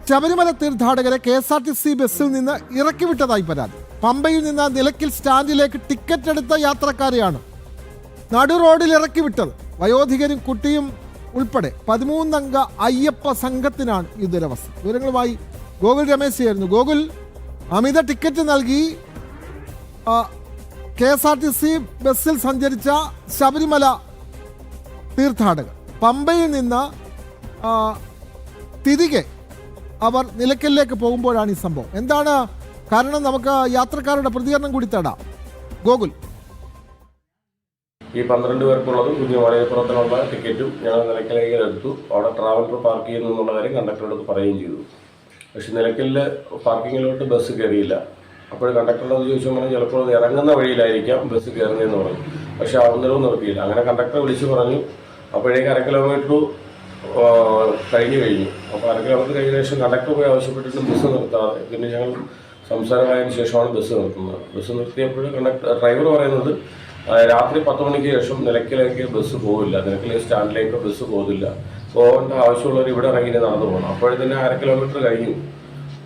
ശബരിമല തീർത്ഥാടകരെ KSRTC ബസ്സിൽ നിന്ന് ഇറക്കിവിട്ടതായി പരാതി. പമ്പയിൽ നിന്ന് നിലയ്ക്കൽ സ്റ്റാൻഡിലേക്ക് ടിക്കറ്റ് എടുത്ത യാത്രക്കാരെയാണ് നടു റോഡിൽ ഇറക്കിവിട്ടത്. വയോധികരും കുട്ടിയും ഉൾപ്പെടെ 13-അംഗ അയ്യപ്പ സംഘത്തിനാണ് ഈ ദുരവസ്ഥ. വിവരങ്ങളുമായി ഗോകുൽ രമേശ് ചേരുന്നു. ഗോകുൽ, അമിത ടിക്കറ്റ് നൽകി KSRTC ബസ്സിൽ സഞ്ചരിച്ച ശബരിമല തീർത്ഥാടകർ പമ്പയിൽ നിന്ന് തിരികെ അവർ നിലയ്ക്കലിലേക്ക് പോകുമ്പോഴാണ് ഈ സംഭവം. എന്താണ് കാരണം? നമുക്ക് യാത്രക്കാരുടെ പ്രതികരണം കൂടി തേടാം. ഗോകുൽ, ഈ 12 പേർക്കുള്ളതും കുഞ്ഞുമാളികപ്പുറത്തിനുള്ള ടിക്കറ്റും ഞങ്ങൾ നിലയ്ക്കലേക്ക് എടുത്തു. അവിടെ ട്രാവലർ പാർക്ക് ചെയ്യുന്നു എന്നുള്ള കാര്യം കണ്ടക്ടറോട് പറയുകയും ചെയ്തു. പക്ഷേ നിലയ്ക്കലിൽ പാർക്കിങ്ങിലോട്ട് ബസ് കയറിയില്ല. അപ്പോൾ കണ്ടക്ടറോട് ചോദിച്ചു പറഞ്ഞു ചിലപ്പോൾ അത് ഇറങ്ങുന്ന വഴിയിലായിരിക്കാം ബസ് കയറുന്നതെന്ന് പറഞ്ഞു. പക്ഷേ അന്നേരവും നിർത്തിയില്ല. അങ്ങനെ കണ്ടക്ടറെ വിളിച്ച് പറഞ്ഞു. അപ്പോഴേക്ക് 1/2 കിലോമീറ്റർ കഴിഞ്ഞു. അപ്പോൾ 1/2 കിലോമീറ്റർ കഴിഞ്ഞ ശേഷം കണ്ടക്ടർ പോയി ആവശ്യപ്പെട്ടിട്ട് ബസ് നിർത്താതെ പിന്നെ ഞങ്ങൾ സംസാരമായതിനു ശേഷമാണ് ബസ് നിർത്തുന്നത്. ബസ് നിർത്തിയപ്പോൾ ഡ്രൈവർ പറയുന്നത് രാത്രി 10 മണിക്ക് ശേഷം നിലയ്ക്കലേക്ക് ബസ് പോകില്ല, നിലയ്ക്കൽ സ്റ്റാൻഡിലേക്ക് ബസ് പോകില്ല, പോകേണ്ട ആവശ്യമുള്ളവർ ഇവിടെ ഇറങ്ങി നടന്നു പോകണം. അപ്പോഴത്തന്നെ 1/2 കിലോമീറ്റർ കഴിഞ്ഞു.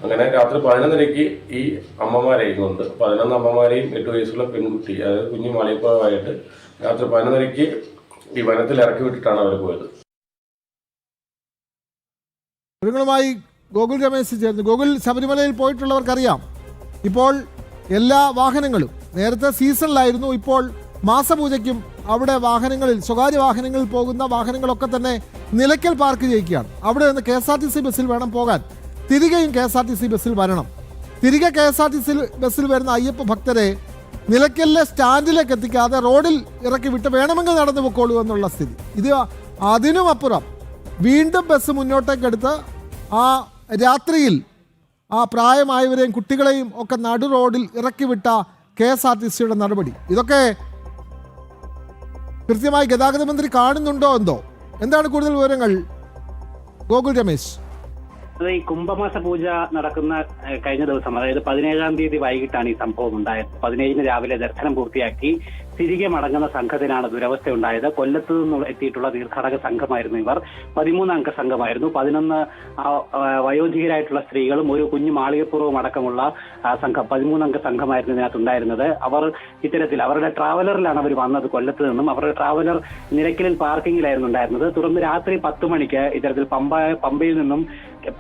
അങ്ങനെ രാത്രി 11:30 ഈ അമ്മമാരെയും കൊണ്ട് 11 അമ്മമാരെയും 8 വയസ്സുള്ള പെൺകുട്ടി, അതായത് കുഞ്ഞു മാളികപ്പുറമായിട്ട് രാത്രി 11:30 ഈ വനത്തിൽ ഇറക്കി വിട്ടിട്ടാണ് അവർ പോയത്. വിവരങ്ങളുമായി ഗോകുൽ രമേശ് ചേർന്നു. ഗോകുൽ, ശബരിമലയിൽ പോയിട്ടുള്ളവർക്കറിയാം, ഇപ്പോൾ എല്ലാ വാഹനങ്ങളും നേരത്തെ സീസണിലായിരുന്നു, ഇപ്പോൾ മാസപൂജയ്ക്കും അവിടെ വാഹനങ്ങളിൽ, സ്വകാര്യ വാഹനങ്ങളിൽ പോകുന്ന വാഹനങ്ങളൊക്കെ തന്നെ നിലയ്ക്കൽ പാർക്ക് ചെയ്യിക്കുകയാണ്. അവിടെ നിന്ന് KSRTC ബസ്സിൽ വേണം പോകാൻ. തിരികെയും KSRTC ബസ്സിൽ വരണം. തിരികെ KSRTC ബസ്സിൽ വരുന്ന അയ്യപ്പ ഭക്തരെ നിലയ്ക്കലിലെ സ്റ്റാൻഡിലേക്ക് എത്തിക്കാതെ റോഡിൽ ഇറക്കി വിട്ട് വേണമെങ്കിൽ നടന്നു പൊക്കോളൂ എന്നുള്ള സ്ഥിതി. ഇത് അതിനുമപ്പുറം വീണ്ടും ബസ് മുന്നോട്ടേക്കെടുത്ത് ആ രാത്രിയിൽ ആ പ്രായമായവരെയും കുട്ടികളെയും ഒക്കെ നടു റോഡിൽ ഇറക്കി വിട്ട KSRTCയുടെ നടപടി, ഇതൊക്കെ കൃത്യമായി ഗതാഗത മന്ത്രി കാണുന്നുണ്ടോ എന്തോ? എന്താണ് കൂടുതൽ വിവരങ്ങൾ ഗോകുൽ രമേശ്? ഈ കുംഭമാസ പൂജ നടക്കുന്ന കഴിഞ്ഞ ദിവസം, അതായത് 17-ാം തീയതി വൈകിട്ടാണ് ഈ സംഭവം ഉണ്ടായത്. 17-ന് രാവിലെ ദർശനം പൂർത്തിയാക്കി തിരികെ മടങ്ങുന്ന സംഘത്തിനാണ് ദുരവസ്ഥ ഉണ്ടായത്. കൊല്ലത്ത് നിന്ന് എത്തിയിട്ടുള്ള തീർത്ഥാടക സംഘമായിരുന്നു ഇവർ. 13-അംഗ സംഘമായിരുന്നു. 11 വയോധികരായിട്ടുള്ള സ്ത്രീകളും ഒരു കുഞ്ഞു മാളികപ്പുറവും അടക്കമുള്ള സംഘം, 13-അംഗ സംഘമായിരുന്നു ഇതിനകത്തുണ്ടായിരുന്നത്. അവർ ഇത്തരത്തിൽ അവരുടെ ട്രാവലറിലാണ് അവർ വന്നത്. കൊല്ലത്ത് നിന്നും അവരുടെ ട്രാവലർ നിലയ്ക്കലിൽ പാർക്കിങ്ങിലായിരുന്നു ഉണ്ടായിരുന്നത്. തുടർന്ന് രാത്രി 10 മണിക്ക് ഇത്തരത്തിൽ പമ്പയിൽ നിന്നും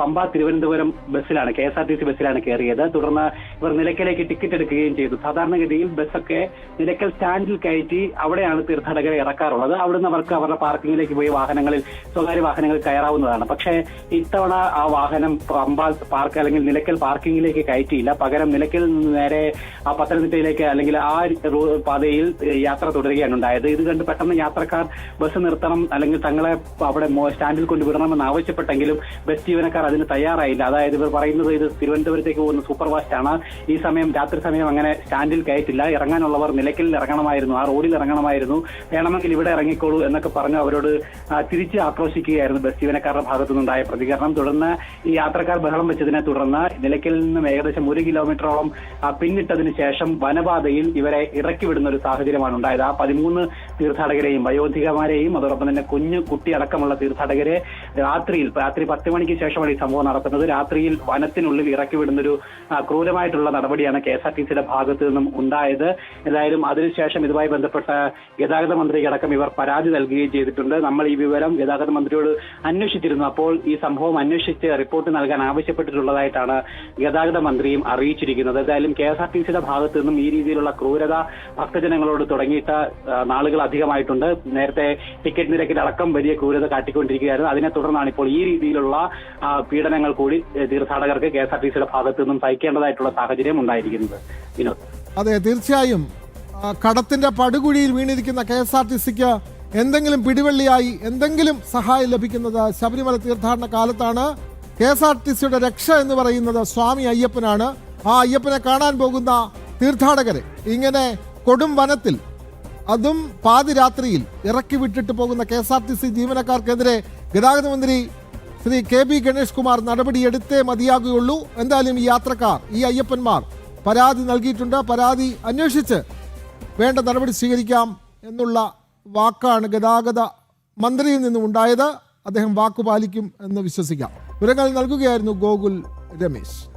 പമ്പ തിരുവനന്തപുരം ബസ്സിലാണ്, KSRTC ബസ്സിലാണ് കയറിയത്. തുടർന്ന് ഇവർ നിലയ്ക്കലേക്ക് ടിക്കറ്റ് എടുക്കുകയും ചെയ്തു. സാധാരണഗതിയിൽ ബസ്സൊക്കെ നിലയ്ക്കൽ സ്റ്റാൻഡിൽ കയറ്റി അവിടെയാണ് തീർത്ഥാടകരെ ഇറക്കാറുള്ളത്. അവിടുന്ന് അവർക്ക് അവരുടെ പാർക്കിങ്ങിലേക്ക് പോയി സ്വകാര്യ വാഹനങ്ങളിൽ കയറാവുന്നതാണ്. പക്ഷേ ഇത്തവണ ആ വാഹനം പമ്പ പാർക്ക് അല്ലെങ്കിൽ നിലയ്ക്കൽ പാർക്കിങ്ങിലേക്ക് കയറ്റിയില്ല. പകരം നിലയ്ക്കൽ നിന്ന് നേരെ ആ പത്തനംതിട്ടയിലേക്ക് അല്ലെങ്കിൽ ആ പാതയിൽ യാത്ര തുടരുകയാണ് ഉണ്ടായത്. ഇത് കണ്ട് പെട്ടെന്ന് യാത്രക്കാർ ബസ് നിർത്തണം അല്ലെങ്കിൽ തങ്ങളെ അവിടെ സ്റ്റാൻഡിൽ കൊണ്ടുവിടണമെന്ന് ആവശ്യപ്പെട്ടെങ്കിലും ബസ് ജീവനക്കാർ അതിന് തയ്യാറായില്ല. അതായത് ഇവർ പറയുന്നത് ഇത് തിരുവനന്തപുരത്തേക്ക് പോകുന്ന സൂപ്പർ ഫാസ്റ്റ് ആണ്, ഈ സമയം രാത്രി സമയം അങ്ങനെ സ്റ്റാൻഡിൽ കയറ്റില്ല, ഇറങ്ങാനുള്ളവർ നിലയ്ക്കലിൽ ഇറങ്ങണമായിരുന്നു, ആ റോഡിൽ ഇറങ്ങണമായിരുന്നു, വേണമെങ്കിൽ ഇവിടെ ഇറങ്ങിക്കോളൂ എന്നൊക്കെ പറഞ്ഞ് അവരോട് തിരിച്ച് ആക്രോശിക്കുകയായിരുന്നു ബസ് ജീവനക്കാരുടെ ഭാഗത്തുനിന്നുണ്ടായ പ്രതികരണം. തുടർന്ന് ഈ യാത്രക്കാർ ബഹളം വെച്ചതിനെ തുടർന്ന് നിലയ്ക്കലിൽ നിന്നും ഏകദേശം 1 കിലോമീറ്ററോളം പിന്നിട്ടതിന് ശേഷം വനപാതയിൽ ഇവരെ ഇറക്കി വിടുന്ന ഒരു സാഹചര്യമാണ് ഉണ്ടായത്. ആ 13 തീർത്ഥാടകരെയും വയോധികമാരെയും അതോടൊപ്പം തന്നെ കുഞ്ഞു കുട്ടി അടക്കമുള്ള തീർത്ഥാടകരെ രാത്രി 10 മണിക്ക് ശേഷമാണ് ഈ സംഭവം നടത്തുന്നത്. രാത്രിയിൽ വനത്തിനുള്ളിൽ ഇറക്കി വിടുന്നൊരു ക്രൂരമായിട്ടുള്ള നടപടിയാണ് KSRTCയുടെ ഭാഗത്തു നിന്നും ഉണ്ടായത്. ഏതായാലും അതിനുശേഷം ഇതുമായി ബന്ധപ്പെട്ട ഗതാഗത മന്ത്രിക്ക് അടക്കം ഇവർ പരാതി നൽകുകയും ചെയ്തിട്ടുണ്ട്. നമ്മൾ ഈ വിവരം ഗതാഗത മന്ത്രിയോട് അന്വേഷിച്ചിരുന്നു. അപ്പോൾ ഈ സംഭവം അന്വേഷിച്ച് റിപ്പോർട്ട് നൽകാൻ ആവശ്യപ്പെട്ടിട്ടുള്ളതായിട്ടാണ് ഗതാഗത മന്ത്രിയും അറിയിച്ചിരിക്കുന്നത്. ഏതായാലും KSRTCയുടെ ഭാഗത്തു നിന്നും ഈ രീതിയിലുള്ള ക്രൂരത ഭക്തജനങ്ങളോട് തുടങ്ങിയിട്ട് നാളുകൾ അധികമായിട്ടുണ്ട്. നേരത്തെ ടിക്കറ്റ് നിരക്കിലടക്കം വലിയ ക്രൂരത കാട്ടിക്കൊണ്ടിരിക്കുകയായിരുന്നു. അതിനെ തുടർന്നാണ് ഇപ്പോൾ ഈ രീതിയിലുള്ള പീഡനങ്ങൾ കൂടി തീർത്ഥാടകർക്ക് KSRTCയുടെ ഭാഗത്തു നിന്നും സഹിക്കേണ്ടതായിട്ടുള്ള സാഹചര്യം ഉണ്ടായിരിക്കുന്നത്. വിനോദ്, അതെ, തീർച്ചയായും കടത്തിന്റെ പടുകുഴിയിൽ വീണിരിക്കുന്ന KSRTCക്ക് എന്തെങ്കിലും പിടിവള്ളിയായി എന്തെങ്കിലും സഹായം ലഭിക്കുന്നത് ശബരിമല തീർത്ഥാടന കാലത്താണ്. KSRTCയുടെ രക്ഷ എന്ന് പറയുന്നത് സ്വാമി അയ്യപ്പനാണ്. ആ അയ്യപ്പനെ കാണാൻ പോകുന്ന തീർത്ഥാടകരെ ഇങ്ങനെ കൊടും വനത്തിൽ, അതും പാതിരാത്രിയിൽ ഇറക്കി വിട്ടിട്ട് പോകുന്ന KSRTC ജീവനക്കാർക്കെതിരെ ഗതാഗത മന്ത്രി ശ്രീ KB ഗണേഷ് കുമാർ നടപടിയെടുത്തേ മതിയാകുകയുള്ളൂ. എന്തായാലും ഈ യാത്രക്കാർ, ഈ അയ്യപ്പന്മാർ പരാതി നൽകിയിട്ടുണ്ട്. പരാതി അന്വേഷിച്ച് വേണ്ട നടപടി സ്വീകരിക്കാം എന്നുള്ള വാക്കാണ് ഗതാഗത മന്ത്രിയിൽ നിന്നും ഉണ്ടായത്. അദ്ദേഹം വാക്കുപാലിക്കും എന്ന് വിശ്വസിക്കാം. വിവരങ്ങൾ നൽകുകയായിരുന്നു ഗോകുൽ രമേശ്.